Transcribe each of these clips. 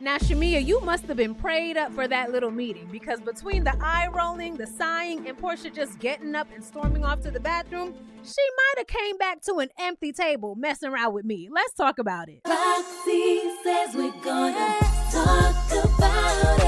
Now, Shamea, you must have been prayed up for that little meeting, because between the eye rolling, the sighing, and Porsha just getting up and storming off to the bathroom, she might have came back to an empty table messing around with me. Let's talk about it. Roxiie says we're gonna talk about it.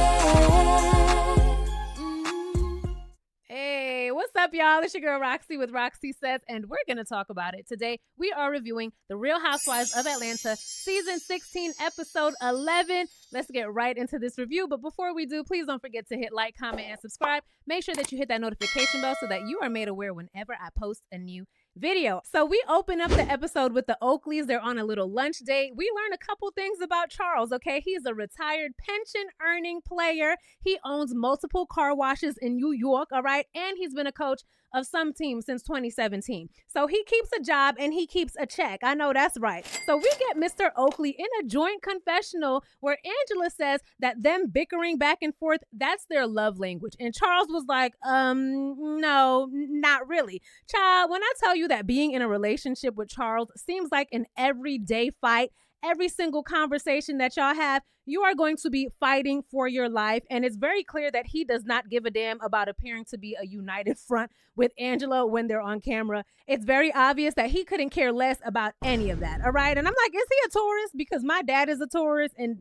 Hey, what's up, y'all? It's your girl Roxiie with Roxiie Says, and we're going to talk about it. Today, we are reviewing The Real Housewives of Atlanta, Season 16, Episode 11. Let's get right into this review. But before we do, please don't forget to hit like, comment, and subscribe. Make sure that you hit that notification bell so that you are made aware whenever I post a new video. So we open up the episode with the Oakleys. They're on a little lunch date. We learn a couple things about Charles, okay? He's a retired pension-earning player. He owns multiple car washes in New York, all right? And he's been a coach of some team since 2017. So he keeps a job and he keeps a check. I know that's right. So we get Mr. Oakley in a joint confessional where Angela says that them bickering back and forth, that's their love language. And Charles was like, no, not really. Child, when I tell you that being in a relationship with Charles seems like an everyday fight, every single conversation that y'all have, you are going to be fighting for your life. And it's very clear that he does not give a damn about appearing to be a united front with Angela when they're on camera. It's very obvious that he couldn't care less about any of that. All right. And I'm like, is he a Taurus? Because my dad is a Taurus, and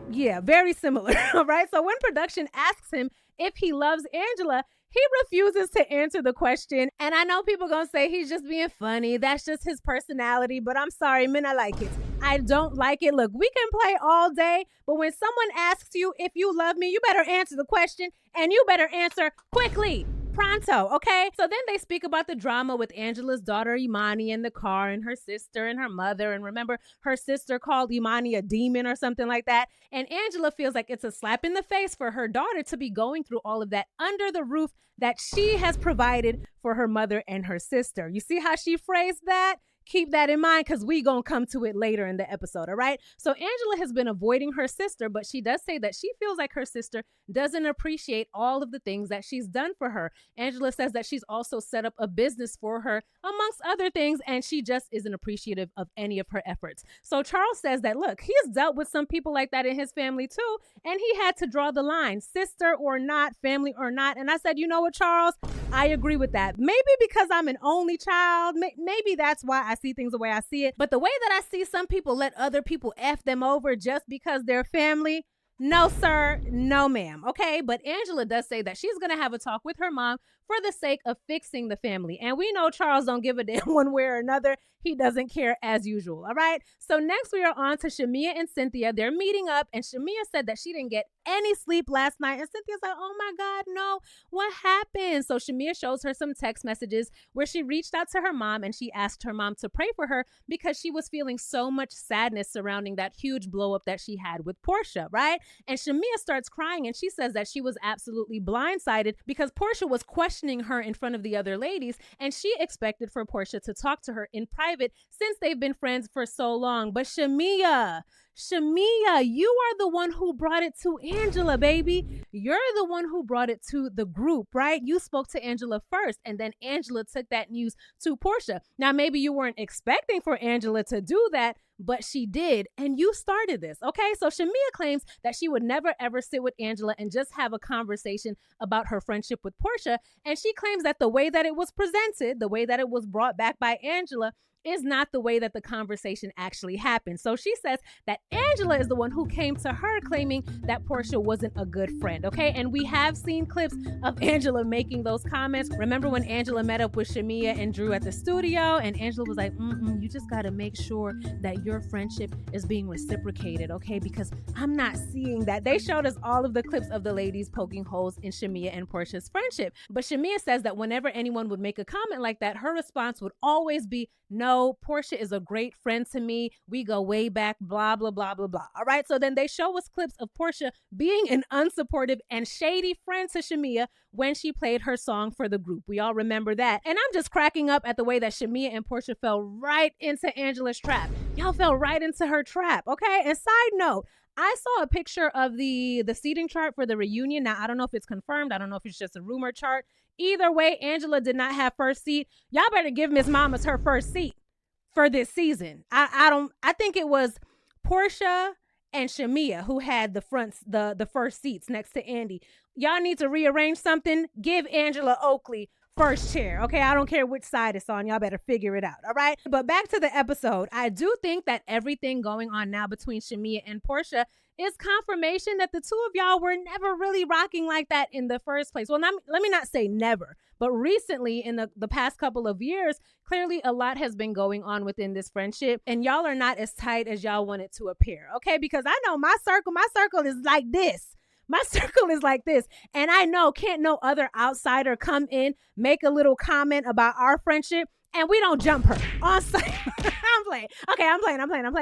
yeah, very similar. All right. So when production asks him if he loves Angela, he refuses to answer the question. And I know people gonna say he's just being funny. That's just his personality. But I'm sorry, men, I like it. I don't like it. Look, we can play all day, but when someone asks you if you love me, you better answer the question, and you better answer quickly. Pronto, okay? So then they speak about the drama with Angela's daughter Imani in the car, and her sister and her mother. And remember, her sister called Imani a demon or something like that. And Angela feels like it's a slap in the face for her daughter to be going through all of that under the roof that she has provided for her mother and her sister. You see how she phrased that? Keep that in mind, because we gonna come to it later in the episode, all right? So Angela has been avoiding her sister, but she does say that she feels like her sister doesn't appreciate all of the things that she's done for her. Angela says that she's also set up a business for her, amongst other things, and she just isn't appreciative of any of her efforts. So Charles says that, look, he has dealt with some people like that in his family too, and he had to draw the line, sister or not, family or not. And I said, you know what, Charles? I agree with that. Maybe because I'm an only child, maybe that's why I see things the way I see it. But the way that I see some people let other people F them over just because they're family, no, sir, no, ma'am. Okay, but Angela does say that she's going to have a talk with her mom for the sake of fixing the family. And we know Charles don't give a damn one way or another. He doesn't care as usual. All right. So next we are on to Shamea and Cynthia. They're meeting up, and Shamea said that she didn't get any sleep last night. And Cynthia's like, oh my God, no, what happened? So Shamea shows her some text messages where she reached out to her mom and she asked her mom to pray for her because she was feeling so much sadness surrounding that huge blow up that she had with Porsha, right? And Shamea starts crying, and she says that she was absolutely blindsided because Porsha was questioning her in front of the other ladies, and she expected for Porsha to talk to her in private since they've been friends for so long. But Shamea, you are the one who brought it to Angela, baby. You're the one who brought it to the group, right? You spoke to Angela first, and then Angela took that news to Porsha. Now, maybe you weren't expecting for Angela to do that, but she did, and you started this, okay? So Shamea claims that she would never, ever sit with Angela and just have a conversation about her friendship with Porsha, and she claims that the way that it was presented, the way that it was brought back by Angela, is not the way that the conversation actually happened. So she says that Angela is the one who came to her claiming that Porsha wasn't a good friend, okay? And we have seen clips of Angela making those comments. Remember when Angela met up with Shamea and Drew at the studio, and Angela was like, you just gotta make sure that your friendship is being reciprocated, okay? Because I'm not seeing that. They showed us all of the clips of the ladies poking holes in Shamea and Porsha's friendship. But Shamea says that whenever anyone would make a comment like that, her response would always be, no, Porsha is a great friend to me. We go way back, blah, blah, blah, blah, blah. All right. So then they show us clips of Porsha being an unsupportive and shady friend to Shamea when she played her song for the group. We all remember that. And I'm just cracking up at the way that Shamea and Porsha fell right into Angela's trap. Y'all fell right into her trap. Okay. And side note, I saw a picture of the seating chart for the reunion. Now, I don't know if it's confirmed. I don't know if it's just a rumor chart. Either way, Angela did not have first seat. Y'all better give Miss Mamas her first seat for this season. I think it was Porsha and Shamea, who had the first seats next to Andy. Y'all need to rearrange something. Give Angela Oakley first chair, okay? I don't care which side it's on. Y'all better figure it out, all right? But back to the episode. I do think that everything going on now between Shamea and Porsha is confirmation that the two of y'all were never really rocking like that in the first place. Well, let me not say never, but recently in the past couple of years, clearly a lot has been going on within this friendship, and y'all are not as tight as y'all want it to appear, okay? Because I know my circle is like this. My circle is like this. And I know can't no other outsider come in, make a little comment about our friendship, and we don't jump her on site. I'm playing. Okay, I'm playing.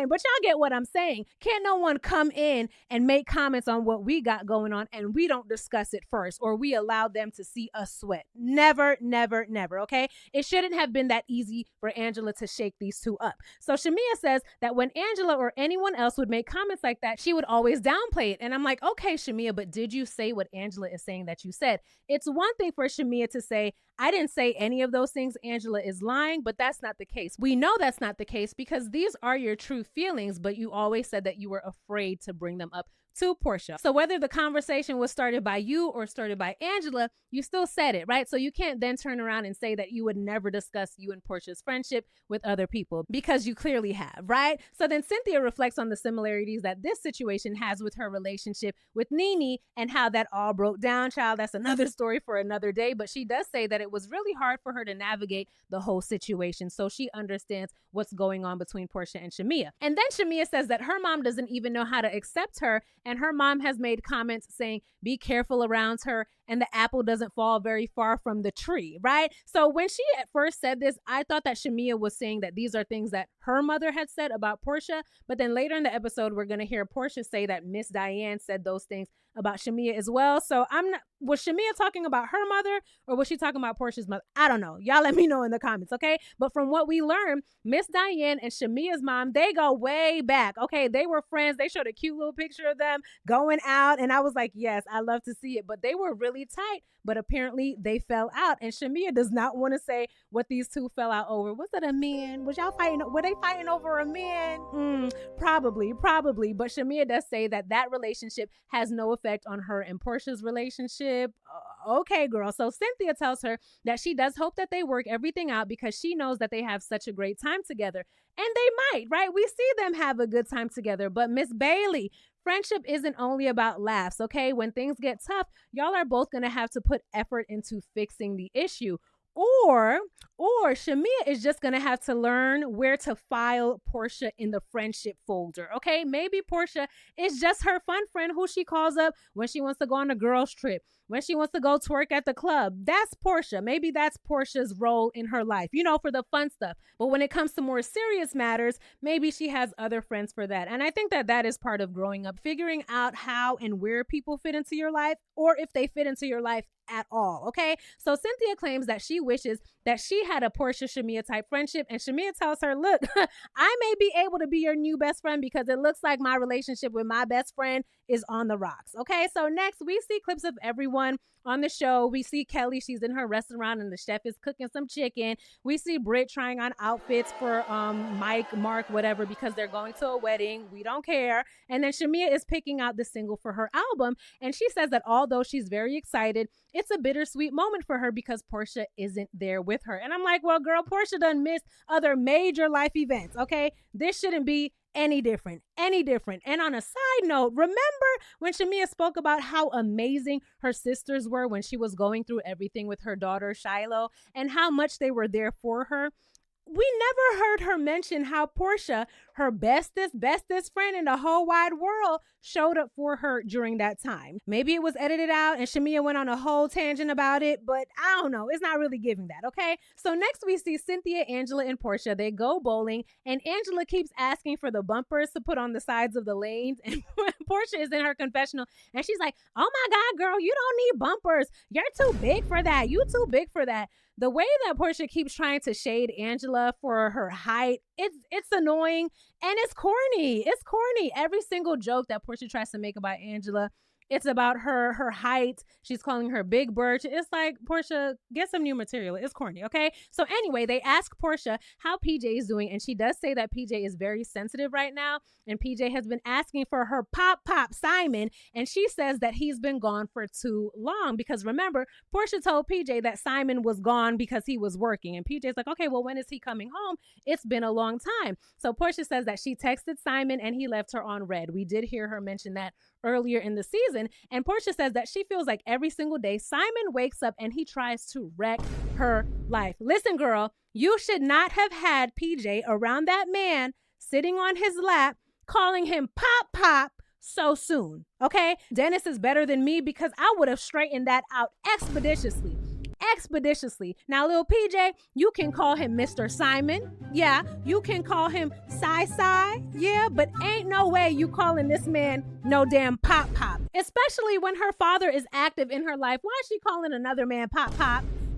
But y'all get what I'm saying. Can't no one come in and make comments on what we got going on and we don't discuss it first, or we allow them to see us sweat. Never, never, never, okay? It shouldn't have been that easy for Angela to shake these two up. So Shamea says that when Angela or anyone else would make comments like that, she would always downplay it. And I'm like, okay, Shamea, but did you say what Angela is saying that you said? It's one thing for Shamea to say, I didn't say any of those things. Angela is lying, but that's not the case. We know that's not the case because these are your true feelings, but you always said that you were afraid to bring them up to Porsha. So whether the conversation was started by you or started by Angela, you still said it, right? So you can't then turn around and say that you would never discuss you and Porsha's friendship with other people because you clearly have, right? So then Cynthia reflects on the similarities that this situation has with her relationship with Nene and how that all broke down, child. That's another story for another day, but she does say that it was really hard for her to navigate the whole situation. So she understands what's going on between Porsha and Shamea. And then Shamea says that her mom doesn't even know how to accept her, and her mom has made comments saying, be careful around her, and the apple doesn't fall very far from the tree, right? So when she at first said this, I thought that Shamea was saying that these are things that her mother had said about Porsha, but then later in the episode, we're going to hear Porsha say that Miss Diane said those things about Shamea as well. So was Shamea talking about her mother or was she talking about Porsha's mother? I don't know. Y'all let me know in the comments, okay? But from what we learned, Miss Diane and Shamea's mom, they go way back, okay? They were friends. They showed a cute little picture of them going out, and I was like, yes, I love to see it. But they were really tight, but apparently they fell out, and Shamea does not want to say what these two fell out over. Was that a man? Was y'all fighting? Were they fighting over a man? Probably. But Shamea does say that that relationship has no effect on her and Porsha's relationship. Okay, girl. So Cynthia tells her that she does hope that they work everything out because she knows that they have such a great time together. And they might, right? We see them have a good time together. But Miss Bailey, friendship isn't only about laughs, okay? When things get tough, y'all are both going to have to put effort into fixing the issue. Or Shamea is just going to have to learn where to file Porsha in the friendship folder, okay? Maybe Porsha is just her fun friend who she calls up when she wants to go on a girls trip, when she wants to go twerk at the club. That's Porsha. Maybe that's Porsha's role in her life, for the fun stuff. But when it comes to more serious matters, maybe she has other friends for that. And I think that that is part of growing up, figuring out how and where people fit into your life, or if they fit into your life at all, okay? So Cynthia claims that she wishes that she had a Porsha Shamea type friendship, and Shamea tells her, look, I may be able to be your new best friend because it looks like my relationship with my best friend is on the rocks, okay? So next we see clips of everyone on the show. We see Kelly, she's in her restaurant and the chef is cooking some chicken. We see Britt trying on outfits for Mike, Mark, whatever, because they're going to a wedding. We don't care. And then Shamea is picking out the single for her album, and she says that although she's very excited, it's a bittersweet moment for her because Porsha isn't there with her. And I'm like, well, girl, Porsha done missed other major life events, okay? This shouldn't be any different. And on a side note, remember when Shamea spoke about how amazing her sisters were when she was going through everything with her daughter, Shiloh, and how much they were there for her? We never heard her mention how Porsha, her bestest friend in the whole wide world, showed up for her during that time. Maybe it was edited out and Shamea went on a whole tangent about it, but I don't know. It's not really giving that, okay? So next we see Cynthia, Angela, and Porsha. They go bowling, and Angela keeps asking for the bumpers to put on the sides of the lanes, and Porsha is in her confessional, and she's like, oh my God, girl, you don't need bumpers. You're too big for that. You too big for that. The way that Porsha keeps trying to shade Angela for her height, it's annoying and it's corny. It's corny. Every single joke that Porsha tries to make about Angela, It's about her height. She's calling her Big Birch. It's like, Porsha, get some new material. It's corny, okay? So anyway, they ask Porsha how PJ is doing, and she does say that PJ is very sensitive right now, and PJ has been asking for her pop Simon, and she says that he's been gone for too long because remember, Porsha told PJ that Simon was gone because he was working, and PJ's like, okay, well, when is he coming home? It's been a long time. So Porsha says that she texted Simon and he left her on red. We did hear her mention that earlier in the season, and Porsha says that she feels like every single day Simon wakes up and he tries to wreck her life. Listen, girl, you should not have had PJ around that man sitting on his lap calling him pop so soon, okay? Dennis is better than me because I would have straightened that out expeditiously. Now, little PJ, you can call him Mr. Simon. Yeah, you can call him Sai. Yeah, but ain't no way you calling this man no damn pop. Especially when her father is active in her life. Why is she calling another man pop?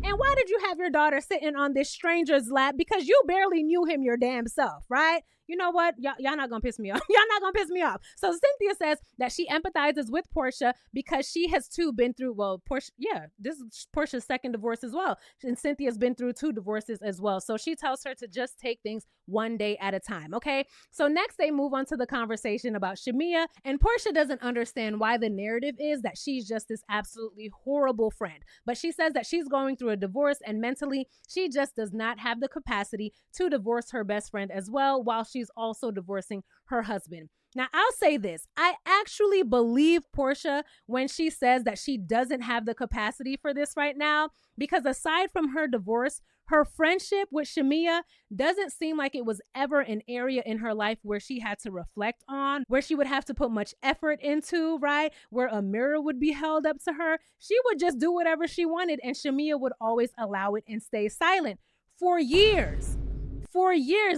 And why did you have your daughter sitting on this stranger's lap? Because you barely knew him your damn self, right? You know what? Y'all not gonna piss me off. Y'all not gonna piss me off. So Cynthia says that she empathizes with Porsha because she has too been through, well, Porsha, yeah, this is Porsha's second divorce as well. And Cynthia's been through 2 divorces as well. So she tells her to just take things one day at a time, okay? So next they move on to the conversation about Shamea, and Porsha doesn't understand why the narrative is that she's just this absolutely horrible friend. But she says that she's going through a divorce and mentally she just does not have the capacity to divorce her best friend as well while she's also divorcing her husband. Now, I'll say this. I actually believe Porsha when she says that she doesn't have the capacity for this right now, because aside from her divorce, her friendship with Shamea doesn't seem like it was ever an area in her life where she had to reflect on, where she would have to put much effort into, right? Where a mirror would be held up to her. She would just do whatever she wanted, and Shamea would always allow it and stay silent. For years,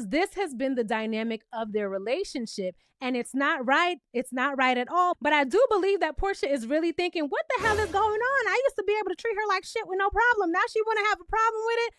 this has been the dynamic of their relationship, and it's not right. It's not right at all. But I do believe that Porsha is really thinking, what the hell is going on? I used to be able to treat her like shit with no problem. Now she want to have a problem with it?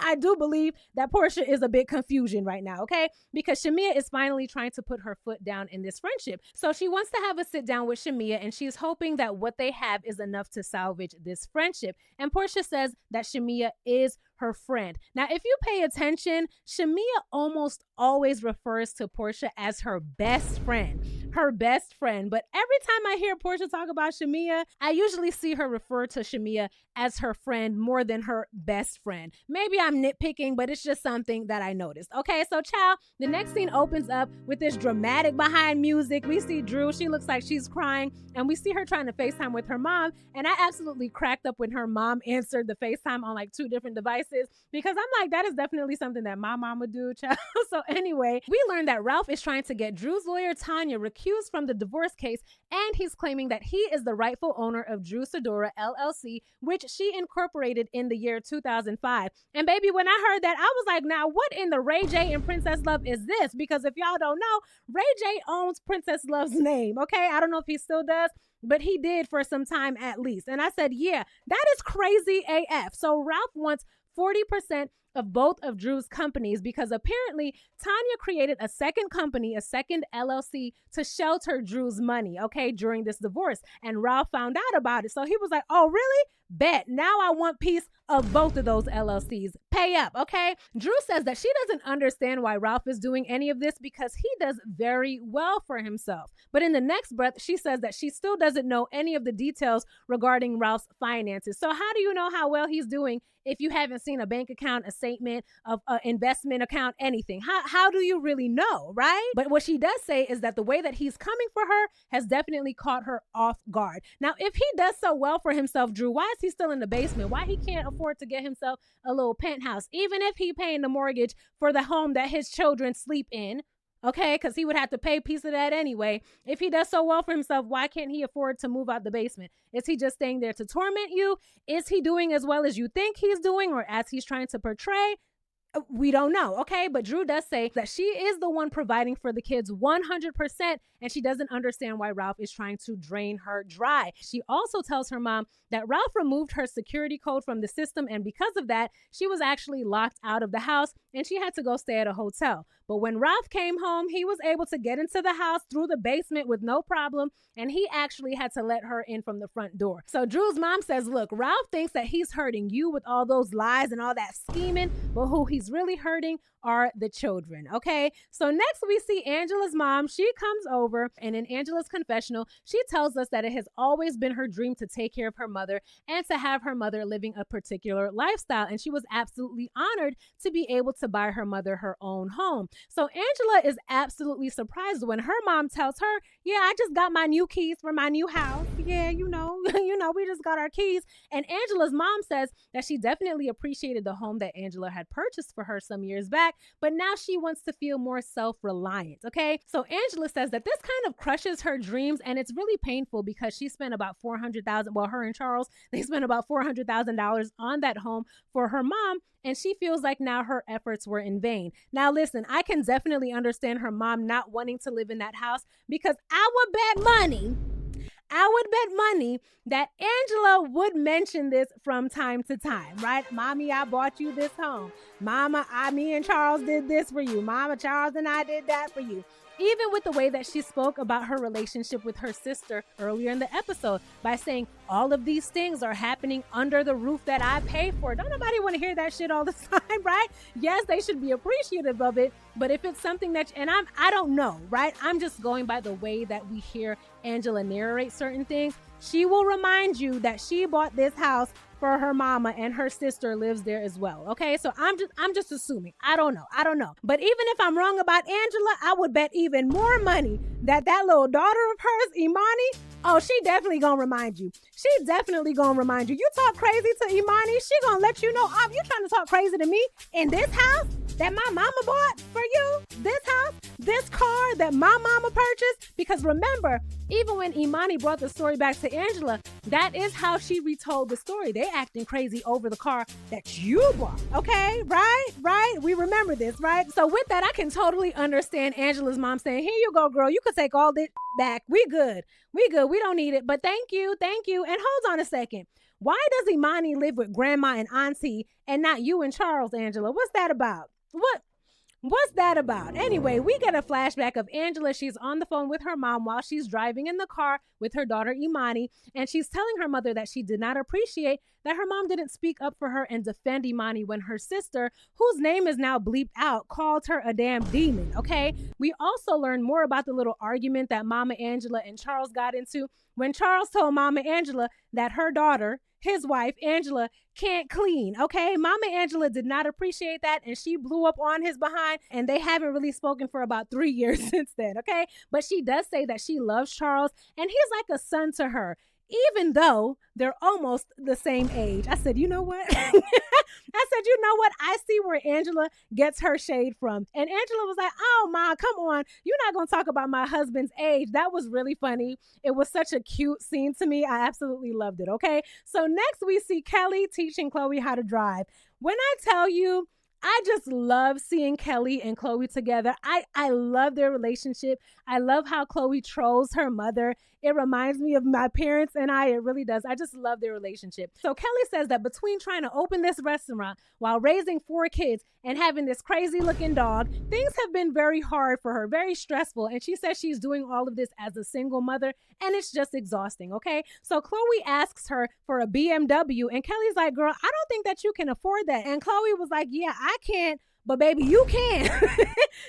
I do believe that Porsha is a bit confusion right now, okay? Because Shamea is finally trying to put her foot down in this friendship. So she wants to have a sit down with Shamea, and she's hoping that what they have is enough to salvage this friendship. And Porsha says that Shamea is her friend. Now, if you pay attention, Shamea almost always refers to Porsha as her best friend. But every time I hear Porsha talk about Shamea, I usually see her refer to Shamea as her friend more than her best friend. Maybe I'm nitpicking, but it's just something that I noticed. Okay, so child, the next scene opens up with this dramatic behind music. We see Drew. She looks like she's crying, and we see her trying to FaceTime with her mom, and I absolutely cracked up when her mom answered the FaceTime on like 2 different devices, because I'm like, that is definitely something that my mom would do, child. So anyway, we learned that Ralph is trying to get Drew's lawyer, Tanya, recused from the divorce case, and he's claiming that he is the rightful owner of Drew Sidora LLC, which she incorporated in the year 2005. And baby, when I heard that, I was like, now what in the Ray J and Princess Love is this? Because if y'all don't know, Ray J owns Princess Love's name, okay? I don't know if he still does, but he did for some time at least. And I said, yeah, that is crazy AF. So Ralph wants 40% of both of Drew's companies because apparently Tanya created a second company, a second LLC to shelter Drew's money, okay, during this divorce. And Ralph found out about it. So he was like, oh, really? Bet. Now I want piece of both of those LLCs. Pay up, okay? Drew says that she doesn't understand why Ralph is doing any of this because he does very well for himself. But in the next breath, she says that she still doesn't know any of the details regarding Ralph's finances. So how do you know how well he's doing if you haven't seen a bank account, a statement of an investment account, anything? How do you really know, right? But what she does say is that the way that he's coming for her has definitely caught her off guard. Now, if he does so well for himself, Drew, why is he still in the basement? Why he can't afford to get himself a little penthouse, even if he paying the mortgage for the home that his children sleep in? Okay, because he would have to pay a piece of that anyway. If he does so well for himself, why can't he afford to move out the basement? Is he just staying there to torment you? Is he doing as well as you think he's doing or as he's trying to portray? We don't know, okay? But Drew does say that she is the one providing for the kids 100%, and she doesn't understand why Ralph is trying to drain her dry. She also tells her mom that Ralph removed her security code from the system, and because of that, she was actually locked out of the house, and she had to go stay at a hotel. But when Ralph came home, he was able to get into the house through the basement with no problem, and he actually had to let her in from the front door. So Drew's mom says, look, Ralph thinks that he's hurting you with all those lies and all that scheming, but who he's really hurting are the children, okay? So next we see Angela's mom. She comes over, and in Angela's confessional, she tells us that it has always been her dream to take care of her mother and to have her mother living a particular lifestyle, and she was absolutely honored to be able to buy her mother her own home. So Angela is absolutely surprised when her mom tells her, yeah, I just got my new keys for my new house. Yeah, you know, we just got our keys. And Angela's mom says that she definitely appreciated the home that Angela had purchased for her some years back, but now she wants to feel more self-reliant, okay? So Angela says that this kind of crushes her dreams, and it's really painful because she spent about $400,000, well, her and Charles, they spent about $400,000 on that home for her mom, and she feels like now her efforts were in vain. Now, listen, I can definitely understand her mom not wanting to live in that house, because I would bet money that Angela would mention this from time to time, right? Mommy, I bought you this home. Mama, me and Charles did this for you. Mama, Charles and I did that for you. Even with the way that she spoke about her relationship with her sister earlier in the episode by saying all of these things are happening under the roof that I pay for. Don't nobody want to hear that shit all the time, right? Yes, they should be appreciative of it, but if it's something that, and I don't know, right? I'm just going by the way that we hear Angela narrate certain things. She will remind you that she bought this house for her mama and her sister lives there as well. Okay, so I'm just assuming. I don't know. But even if I'm wrong about Angela, I would bet even more money that little daughter of hers, Imani, oh, she definitely gonna remind you. You talk crazy to Imani, she gonna let you know, oh, you trying to talk crazy to me in this house that my mama bought for you? This house, this car that my mama purchased? Because remember, even when Imani brought the story back to Angela, that is how she retold the story. They acting crazy over the car that you bought. Okay, right? We remember this, right? So with that, I can totally understand Angela's mom saying, here you go, girl. You could take all this back. We good. We don't need it. But thank you. And hold on a second. Why does Imani live with grandma and auntie and not you and Charles, Angela? What's that about? What's that about? Anyway, we get a flashback of Angela. She's on the phone with her mom while she's driving in the car with her daughter Imani, and she's telling her mother that she did not appreciate that her mom didn't speak up for her and defend Imani when her sister, whose name is now bleeped out, called her a damn demon, okay? We also learn more about the little argument that Mama Angela and Charles got into when Charles told Mama Angela that her daughter, his wife, Angela, can't clean, okay? Mama Angela did not appreciate that, and she blew up on his behind, and they haven't really spoken for about 3 years since then, okay? But she does say that she loves Charles, and he's like a son to her, even though they're almost the same age. I said, you know what? I see where Angela gets her shade from. And Angela was like, oh, Ma, come on. You're not going to talk about my husband's age. That was really funny. It was such a cute scene to me. I absolutely loved it, okay? So next we see Kelly teaching Chloe how to drive. When I tell you, I just love seeing Kelly and Chloe together. I love their relationship. I love how Chloe trolls her mother. It reminds me of my parents and I. It really does. I just love their relationship. So Kelly says that between trying to open this restaurant while raising 4 kids and having this crazy looking dog, things have been very hard for her, very stressful. And she says she's doing all of this as a single mother, and it's just exhausting, okay? So Chloe asks her for a BMW, and Kelly's like, girl, I don't think that you can afford that. And Chloe was like, yeah, I can't, but baby, you can.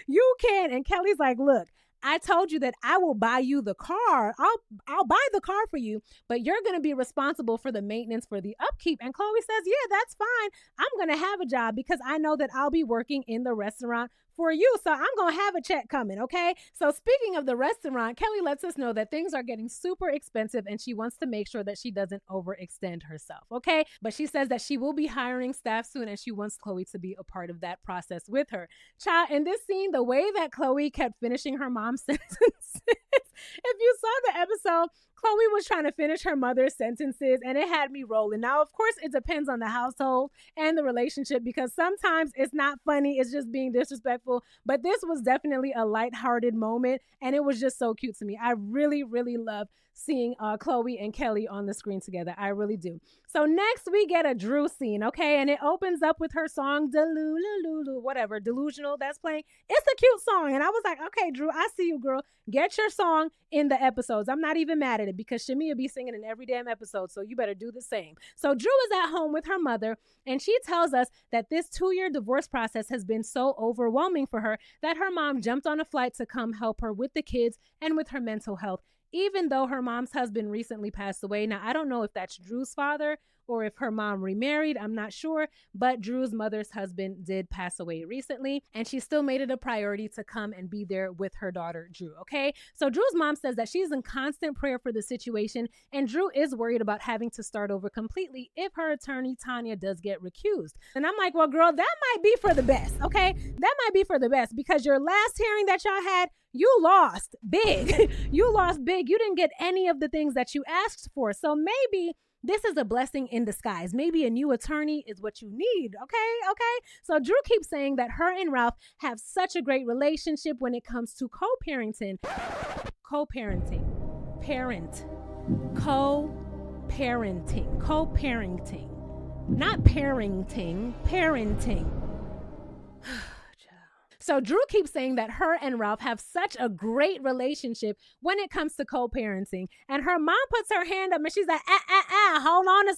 You can. And Kelly's like, look, I told you that I will buy you the car. I'll buy the car for you, but you're going to be responsible for the maintenance, for the upkeep. And Chloe says, yeah, that's fine. I'm going to have a job because I know that I'll be working in the restaurant for you. So I'm going to have a check coming, okay? So speaking of the restaurant, Kelly lets us know that things are getting super expensive and she wants to make sure that she doesn't overextend herself, okay? But she says that she will be hiring staff soon and she wants Chloe to be a part of that process with her. Child, in this scene, the way that Chloe kept finishing her mom's sentences, if you saw the So Chloe was trying to finish her mother's sentences and it had me rolling. Now, of course, it depends on the household and the relationship because sometimes it's not funny. It's just being disrespectful. But this was definitely a lighthearted moment and it was just so cute to me. I really, really love seeing Chloe and Kelly on the screen together. I really do. So next we get a Drew scene, okay? And it opens up with her song, whatever, Delusional, that's playing. It's a cute song. And I was like, okay, Drew, I see you, girl. Get your song in the episodes. I'm not even mad at it because Shamea be singing in every damn episode, so you better do the same. So Drew is at home with her mother, and she tells us that this 2-year divorce process has been so overwhelming for her that her mom jumped on a flight to come help her with the kids and with her mental health, even though her mom's husband recently passed away. Now, I don't know if that's Drew's father or if her mom remarried. I'm not sure, but Drew's mother's husband did pass away recently, and she still made it a priority to come and be there with her daughter, Drew, okay? So Drew's mom says that she's in constant prayer for the situation, and Drew is worried about having to start over completely if her attorney, Tanya, does get recused. And I'm like, well, girl, that might be for the best, okay? That might be for the best because your last hearing that y'all had, you lost big. You lost big. You didn't get any of the things that you asked for. So maybe this is a blessing in disguise. Maybe a new attorney is what you need. Okay. So Drew keeps saying that her and Ralph have such a great relationship when it comes to co-parenting. Not parenting. So Drew keeps saying that her and Ralph have such a great relationship when it comes to co-parenting. And her mom puts her hand up and she's like, hold on a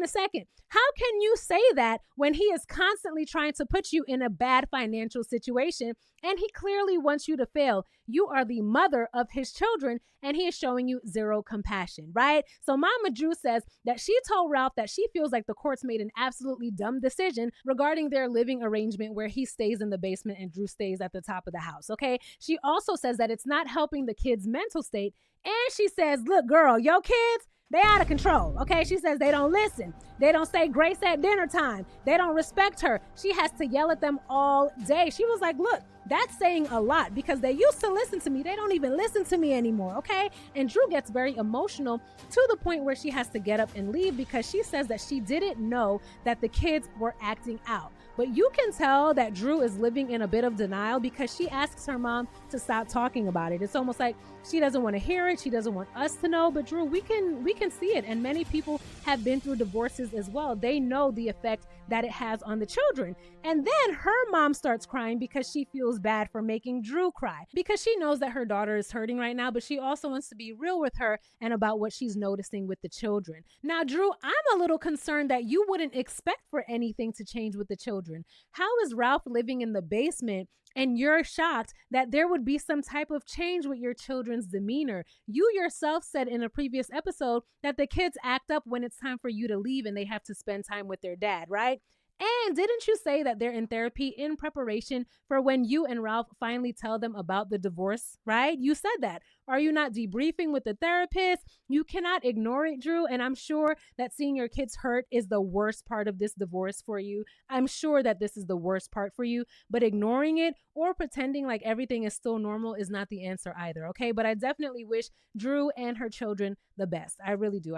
second. How can you say that when he is constantly trying to put you in a bad financial situation and he clearly wants you to fail? You are the mother of his children and he is showing you zero compassion, right? So Mama Drew says that she told Ralph that she feels like the courts made an absolutely dumb decision regarding their living arrangement where he stays in the basement and Drew stays at the top of the house, okay? She also says that it's not helping the kids' mental state. And she says, look, girl, your kids, they out of control, okay? She says they don't listen. They don't say grace at dinner time. They don't respect her. She has to yell at them all day. She was like, look, that's saying a lot because they used to listen to me. They don't even listen to me anymore, okay? And Drew gets very emotional to the point where she has to get up and leave because she says that she didn't know that the kids were acting out. But you can tell that Drew is living in a bit of denial because she asks her mom to stop talking about it. It's almost like she doesn't want to hear it. She doesn't want us to know. But Drew, we can see it. And many people have been through divorces as well. They know the effect that it has on the children. And then her mom starts crying because she feels bad for making Drew cry because she knows that her daughter is hurting right now, but she also wants to be real with her and about what she's noticing with the children. Now, Drew, I'm a little concerned that you wouldn't expect for anything to change with the children. How is Ralph living in the basement and you're shocked that there would be some type of change with your children's demeanor? You yourself said in a previous episode that the kids act up when it's time for you to leave and they have to spend time with their dad, right? And didn't you say that they're in therapy in preparation for when you and Ralph finally tell them about the divorce, right? You said that. Are you not debriefing with the therapist? You cannot ignore it, Drew. And I'm sure that seeing your kids hurt is the worst part of this divorce for you. I'm sure that this is the worst part for you, but ignoring it or pretending like everything is still normal is not the answer either, okay? But I definitely wish Drew and her children the best. I really do,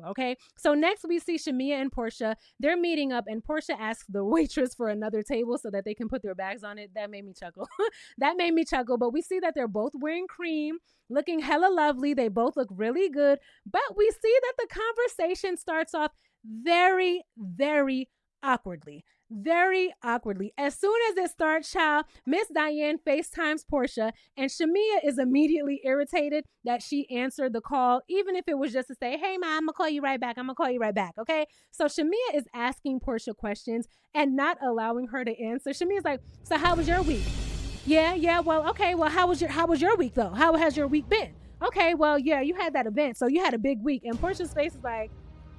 okay? So next we see Shamea and Porsha. They're meeting up and Porsha asks the waitress for another table so that they can put their bags on it. That made me chuckle. But we see that they're both wearing cream, looking hella lovely. They both look really good. But we see that the conversation starts off very, very awkwardly. As soon as it starts, child, Miss Diane FaceTimes Porsha, and Shamea is immediately irritated that she answered the call, even if it was just to say, hey, ma, I'm gonna call you right back, okay? So Shamea is asking Porsha questions and not allowing her to answer. Shamea's like, so how was your week? Yeah, well, okay, well, how was your week, though? How has your week been? Okay, well, yeah, you had that event, so you had a big week. And Porsha's face is like,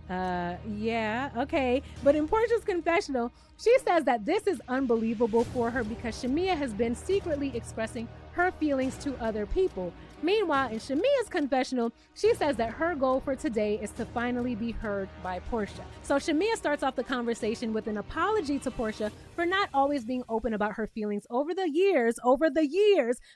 yeah, okay. But in Porsha's confessional, she says that this is unbelievable for her because Shamea has been secretly expressing her feelings to other people. Meanwhile, in Shamea's confessional, she says that her goal for today is to finally be heard by Porsha. So Shamea starts off the conversation with an apology to Porsha for not always being open about her feelings over the years,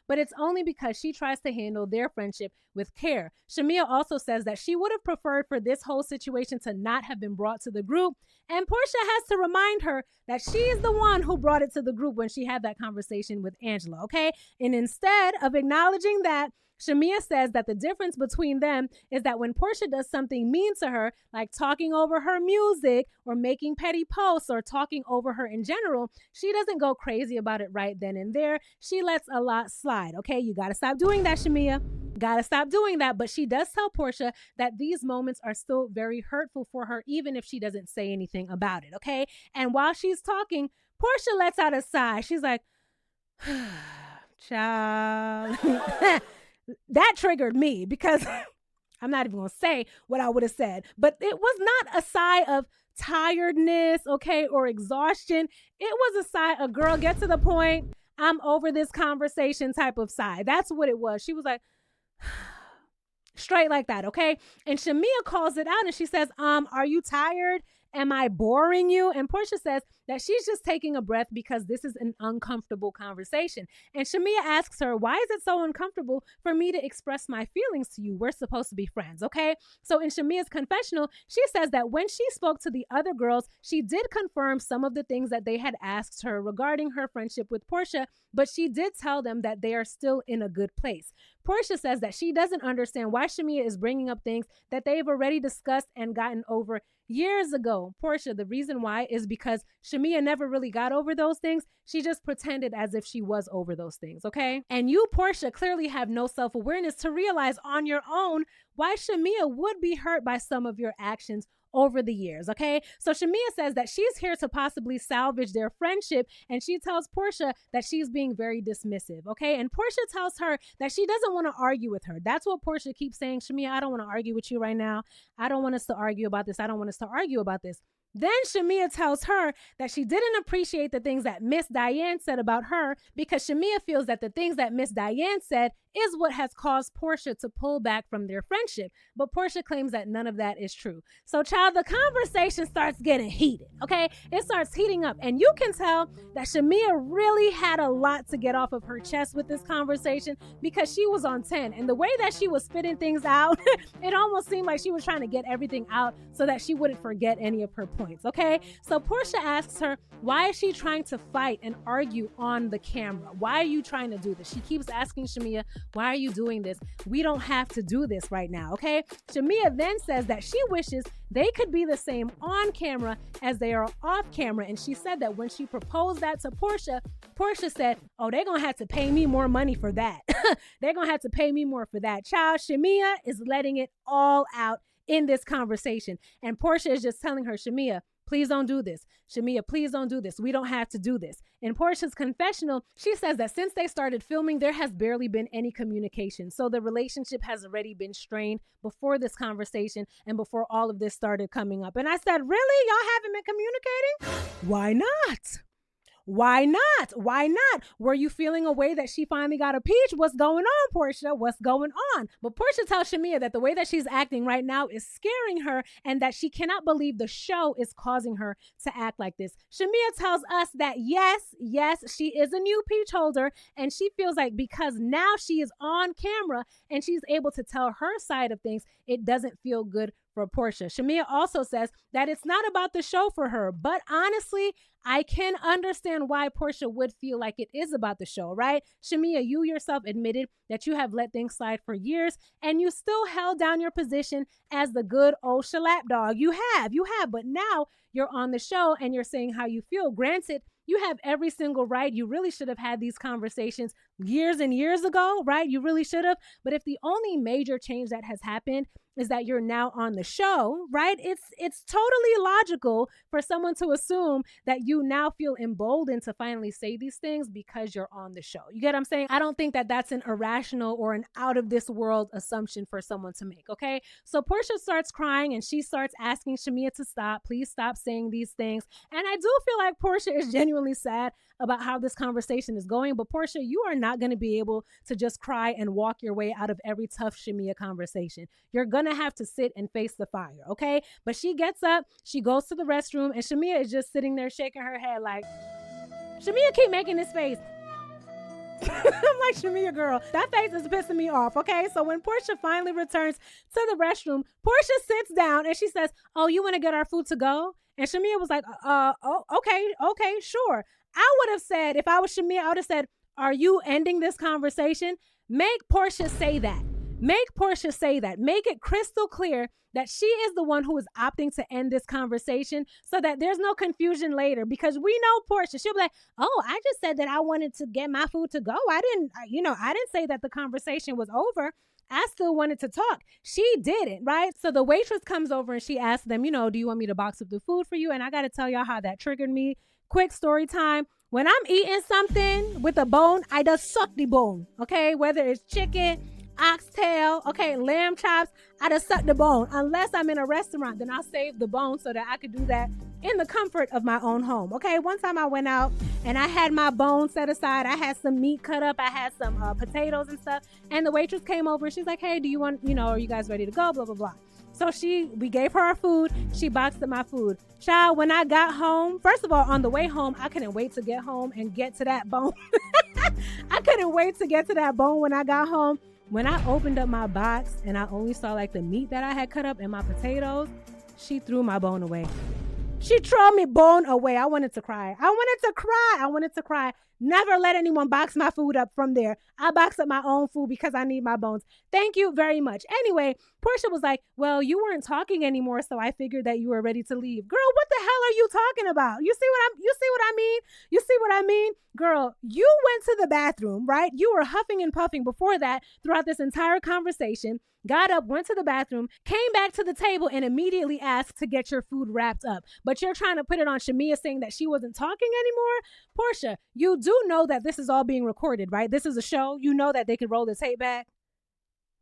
but it's only because she tries to handle their friendship with care. Shamea also says that she would have preferred for this whole situation to not have been brought to the group, and Porsha has to remind her that she is the one who brought it to the group when she had that conversation with Angela, okay? And instead of acknowledging that, Shamea says that the difference between them is that when Porsha does something mean to her, like talking over her music or making petty posts or talking over her in general, she doesn't go crazy about it right then and there. She lets a lot slide, okay? You got to stop doing that, Shamea. Got to stop doing that. But she does tell Porsha that these moments are still very hurtful for her, even if she doesn't say anything about it, okay? And while she's talking, Porsha lets out a sigh. She's like, child. That triggered me because I'm not even going to say what I would have said, but it was not a sigh of tiredness, okay, or exhaustion. It was a sigh, a girl, get to the point, I'm over this conversation type of sigh. That's what it was. She was like, straight like that, okay? And Shamea calls it out and she says, are you tired? Am I boring you? And Porsha says that she's just taking a breath because this is an uncomfortable conversation. And Shamea asks her, why is it so uncomfortable for me to express my feelings to you? We're supposed to be friends, okay? So in Shamea's confessional, she says that when she spoke to the other girls, she did confirm some of the things that they had asked her regarding her friendship with Porsha, but she did tell them that they are still in a good place. Porsha says that she doesn't understand why Shamea is bringing up things that they've already discussed and gotten over years ago. Porsha, the reason why is because Shamea never really got over those things. She just pretended as if she was over those things, okay? And you, Porsha, clearly have no self-awareness to realize on your own why Shamea would be hurt by some of your actions over the years, okay? So Shamea says that she's here to possibly salvage their friendship, and she tells Porsha that she's being very dismissive, okay? And Porsha tells her that she doesn't want to argue with her. That's what Porsha keeps saying, Shamea, I don't want to argue with you right now. I don't want us to argue about this. I don't want us to argue about this. Then Shamea tells her that she didn't appreciate the things that Miss Diane said about her because Shamea feels that the things that Miss Diane said is what has caused Porsha to pull back from their friendship. But Porsha claims that none of that is true. So, child, the conversation starts getting heated, okay? It starts heating up. And you can tell that Shamea really had a lot to get off of her chest with this conversation because she was on 10. And the way that she was spitting things out, it almost seemed like she was trying to get everything out so that she wouldn't forget any of her points, okay? So Porsha asks her, why is she trying to fight and argue on the camera? Why are you trying to do this? She keeps asking Shamea, why are you doing this? We don't have to do this right now, okay? Shamea then says that she wishes they could be the same on camera as they are off camera. And she said that when she proposed that to Porsha, Porsha said, oh, they're going to have to pay me more money for that. They're going to have to pay me more for that. Child, Shamea is letting it all out in this conversation. And Porsha is just telling her, Shamea, please don't do this. Shamea, please don't do this. We don't have to do this. In Porsha's confessional, she says that since they started filming, there has barely been any communication. So the relationship has already been strained before this conversation and before all of this started coming up. And I said, really? Y'all haven't been communicating? Why not? Why not? Why not? Were you feeling a way that she finally got a peach? What's going on, Porsha? What's going on? But Porsha tells Shamea that the way that she's acting right now is scaring her and that she cannot believe the show is causing her to act like this. Shamea tells us that yes, she is a new peach holder, and she feels like because now she is on camera and she's able to tell her side of things, it doesn't feel good for Porsha. Shamea also says that it's not about the show for her, but honestly, I can understand why Porsha would feel like it is about the show, right? Shamea, you yourself admitted that you have let things slide for years and you still held down your position as the good old shellac dog. You have, but now you're on the show and you're saying how you feel. Granted, you have every single right. You really should have had these conversations years and years ago, right? You really should have. But if the only major change that has happened is that you're now on the show, right? It's totally logical for someone to assume that you now feel emboldened to finally say these things because you're on the show. You get what I'm saying? I don't think that that's an irrational or an out of this world assumption for someone to make, okay? So Porsha starts crying and she starts asking Shamea to stop. Please stop saying these things. And I do feel like Porsha is genuinely sad about how this conversation is going. But Porsha, you are not going to be able to just cry and walk your way out of every tough Shamea conversation. You're going to have to sit and face the fire, okay? But she gets up, she goes to the restroom, and Shamea is just sitting there shaking her head like, Shamea keep making this face. I'm like, Shamea, girl, that face is pissing me off, okay? So when Porsha finally returns to the restroom, Porsha sits down and she says, oh, you want to get our food to go? And Shamea was like, oh, okay, sure. I would have said, if I was Shamea, I would have said, are you ending this conversation? Make Porsha say that. Make Porsha say that. Make it crystal clear that she is the one who is opting to end this conversation so that there's no confusion later, because we know Porsha. She'll be like, oh, I just said that I wanted to get my food to go. I didn't say that the conversation was over. I still wanted to talk. She didn't, right? So the waitress comes over and she asks them, do you want me to box up the food for you? And I got to tell y'all how that triggered me. Quick story time. When I'm eating something with a bone, I just suck the bone, okay? Whether it's chicken, oxtail, okay, lamb chops, I just suck the bone. Unless I'm in a restaurant, then I'll save the bone so that I could do that in the comfort of my own home, okay? One time I went out and I had my bone set aside. I had some meat cut up. I had some potatoes and stuff. And the waitress came over and she's like, hey, do you want, are you guys ready to go? Blah, blah, blah. So we gave her our food. She boxed up my food. Child, when I got home, first of all, on the way home, I couldn't wait to get home and get to that bone. I couldn't wait to get to that bone when I got home. When I opened up my box and I only saw like the meat that I had cut up and my potatoes, she threw my bone away. She threw me bone away. I wanted to cry. I wanted to cry. Never let anyone box my food up from there. I box up my own food because I need my bones. Thank you very much. Anyway, Porsha was like, well, you weren't talking anymore, so I figured that you were ready to leave. Girl, what the hell are you talking about? You see what I mean? Girl, you went to the bathroom, right? You were huffing and puffing before that throughout this entire conversation. Got up, went to the bathroom, came back to the table, and immediately asked to get your food wrapped up. But you're trying to put it on Shamea saying that she wasn't talking anymore? Porsha, you do know that this is all being recorded, right? This is a show. You know that they could roll the tape back,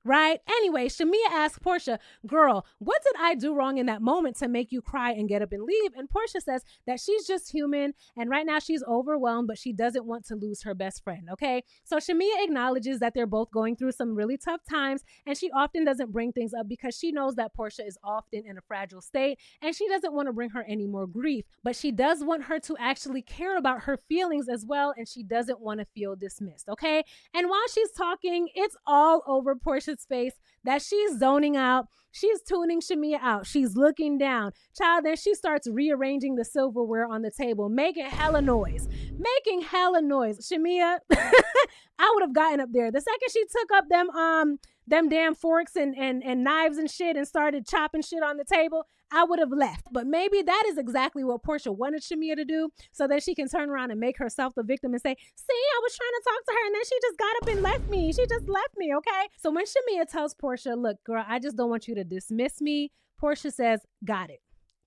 right? Anyway, Shamea asked Porsha, girl, what did I do wrong in that moment to make you cry and get up and leave? And Porsha says that she's just human, and right now she's overwhelmed, but she doesn't want to lose her best friend, okay? So Shamea acknowledges that they're both going through some really tough times, and she often doesn't bring things up because she knows that Porsha is often in a fragile state, and she doesn't want to bring her any more grief, but she does want her to actually care about her feelings as well, and she doesn't want to feel dismissed, okay? And while she's talking, it's all over Porsha's face that she's zoning out. She's tuning Shamea out. She's looking down. Child, then she starts rearranging the silverware on the table, making hella noise. Shamea, I would have gotten up there. The second she took up them damn forks and knives and shit and started chopping shit on the table, I would have left. But maybe that is exactly what Porsha wanted Shamea to do, so that she can turn around and make herself the victim and say, see, I was trying to talk to her and then she just got up and left me. She just left me, okay? So when Shamea tells Porsha, look, girl, I just don't want you to dismiss me, Porsha says, got it.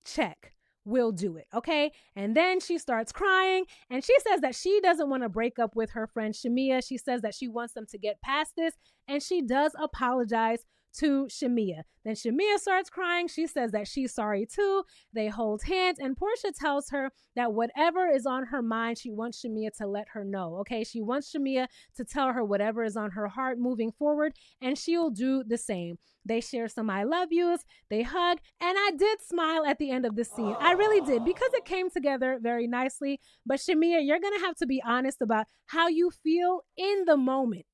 Check. We'll do it, okay? And then she starts crying, and she says that she doesn't want to break up with her friend Shamea. She says that she wants them to get past this, and she does apologize to Shamea. Then Shamea starts crying. She says that she's sorry too. They hold hands, and Porsha tells her that whatever is on her mind, she wants Shamea to let her know, okay? She wants Shamea to tell her whatever is on her heart moving forward, and she'll do the same. They share some I love yous, they hug, and I did smile at the end of the scene. I really did, because it came together very nicely. But Shamea, you're going to have to be honest about how you feel in the moment,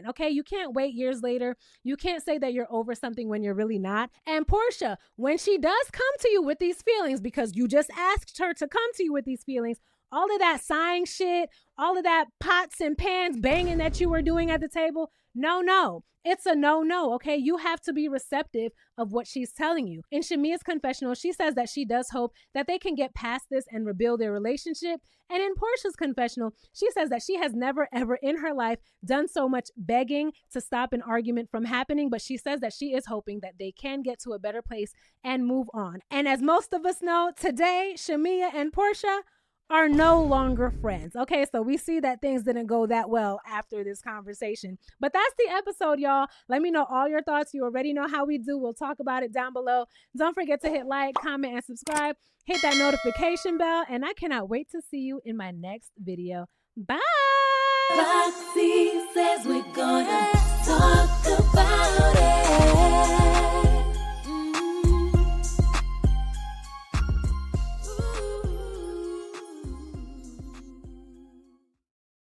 okay? You can't wait years later. You can't say that you're over something when you're really not. And Porsha, when she does come to you with these feelings, because you just asked her to come to you with these feelings, all of that sighing shit, all of that pots and pans banging that you were doing at the table, No. It's a no, okay? You have to be receptive of what she's telling you. In Shamea's confessional, she says that she does hope that they can get past this and rebuild their relationship. And in Porsha's confessional, she says that she has never, ever in her life done so much begging to stop an argument from happening, but she says that she is hoping that they can get to a better place and move on. And as most of us know, today, Shamea and Porsha are no longer friends. Okay, so we see that things didn't go that well after this conversation. But that's the episode, y'all. Let me know all your thoughts. You already know how we do. We'll talk about it down below. Don't forget to hit like, comment, and subscribe. Hit that notification bell. And I cannot wait to see you in my next video. Bye! Roxiie says we're gonna talk about it.